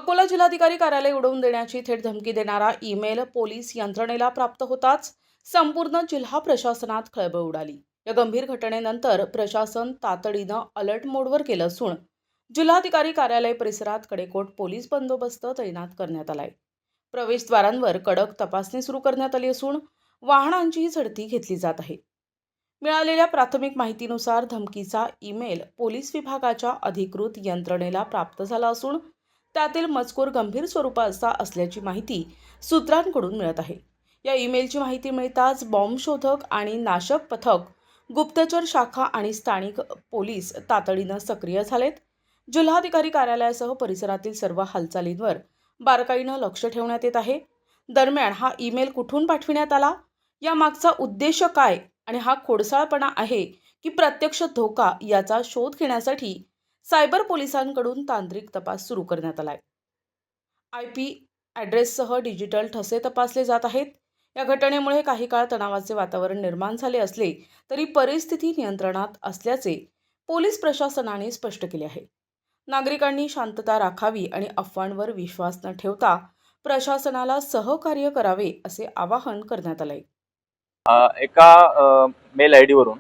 अकोला जिल्हाधिकारी कार्यालय उडवून देण्याची थेट धमकी देणारा ईमेल पोलीस यंत्रणेला प्राप्त होताच संपूर्ण जिल्हा प्रशासनात खळबळ उडाली। या गंभीर घटनेनंतर प्रशासन तातडीनं अलर्ट मोडवर गेलं असून जिल्हाधिकारी कार्यालय परिसरात कडेकोट पोलीस बंदोबस्त तैनात करण्यात आलाय। प्रवेशद्वारांवर कडक तपासणी सुरू करण्यात आली असून वाहनांची झडती घेतली जात आहे। मिळालेल्या प्राथमिक माहितीनुसार धमकीचा ईमेल पोलीस विभागाच्या अधिकृत यंत्रणेला प्राप्त झाला असून त्यातील मजकूर गंभीर स्वरूपाचा असल्याची माहिती सूत्रांकडून मिळत आहे। या ईमेलची माहिती मिळताच बॉम्ब शोधक आणि नाशक पथक, गुप्तचर शाखा आणि स्थानिक पोलीस तातडीनं सक्रिय झालेत। जिल्हाधिकारी कार्यालयासह परिसरातील सर्व हालचालींवर बारकाईनं लक्ष ठेवण्यात येत आहे। दरम्यान हा ईमेल कुठून पाठविण्यात आला, या मागचा उद्देश काय आणि हा खोडसाळपणा आहे की प्रत्यक्ष धोका, याचा शोध घेण्यासाठी सायबर पोलिसांकडून तांत्रिक तपास सुरू करण्यात आलाय। IP ॲड्रेससह डिजिटल ठसे तपासले जात आहेत। या घटनेमुळे काही काळ तणावाचे वातावरण निर्माण झाले असले तरी परिस्थिती नियंत्रणात असल्याचे पोलीस प्रशासनाने स्पष्ट केले आहे। नागरिकांनी शांतता राखावी आणि अफवांवर विश्वास न ठेवता प्रशासनाला सहकार्य करावे असे आवाहन करण्यात आले। एका मेल ID वरून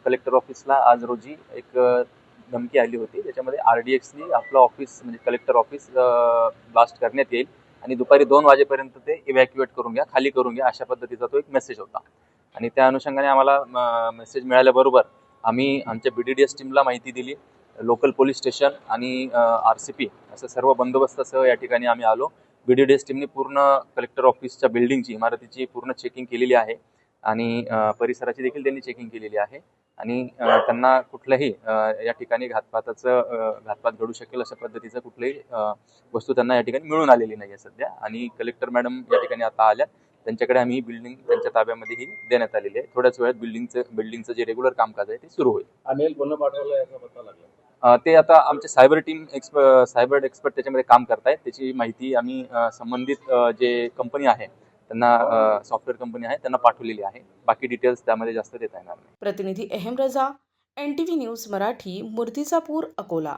कलेक्टर ऑफिसला आज रोजी एक धमकी आली होती। त्याच्यामध्ये RDXनी आपलं ऑफिस म्हणजे कलेक्टर ऑफिस ब्लास्ट करण्यात येईल आणि दुपारी 2 वाजेपर्यंत ते इव्हॅक्युएट करून घ्या, खाली करून घ्या, अशा पद्धतीचा तो एक मेसेज होता। आणि त्या अनुषंगाने आम्हाला मेसेज मिळाल्याबरोबर आम्ही आमच्या BDDS टीमला माहिती दिली। लोकल पोलीस स्टेशन आणि RCP असं सर्व बंदोबस्तासह या ठिकाणी आम्ही आलो। BDDS टीमने पूर्ण कलेक्टर ऑफिसच्या बिल्डिंगची, इमारतीची पूर्ण चेकिंग केलेली आहे आणि परिसराची देखील त्यांनी चेकिंग केलेली आहे आणि त्यांना कुठल्याही या ठिकाणी घातपात घडू शकेल अशा पद्धतीचं कुठलीही वस्तू त्यांना या ठिकाणी मिळून आलेली नाही आहे सध्या। आणि कलेक्टर मॅडम या ठिकाणी आता आल्या, त्यांच्याकडे आम्ही बिल्डिंग त्यांच्या ताब्यामध्ये ही देण्यात आलेली आहे। थोड्याच वेळात बिल्डिंगचं जे रेग्युलर कामकाज आहे ते सुरू होईल। मेल पुन्हा पाठवलं याचा पत्ता लागला? ते आता आमचे सायबर एक्सपर्ट त्याच्यामध्ये काम करतायत। त्याची माहिती आम्ही संबंधित जे कंपनी आहे त्यांना, सॉफ्टवेअर कंपनी आहे त्यांना पाठवलेली आहे। बाकी डिटेल्स त्यामध्ये जास्त देता येणार नाही। प्रतिनिधी अहम रजा, NTV न्यूज मराठी, मूर्तिजापूर, अकोला।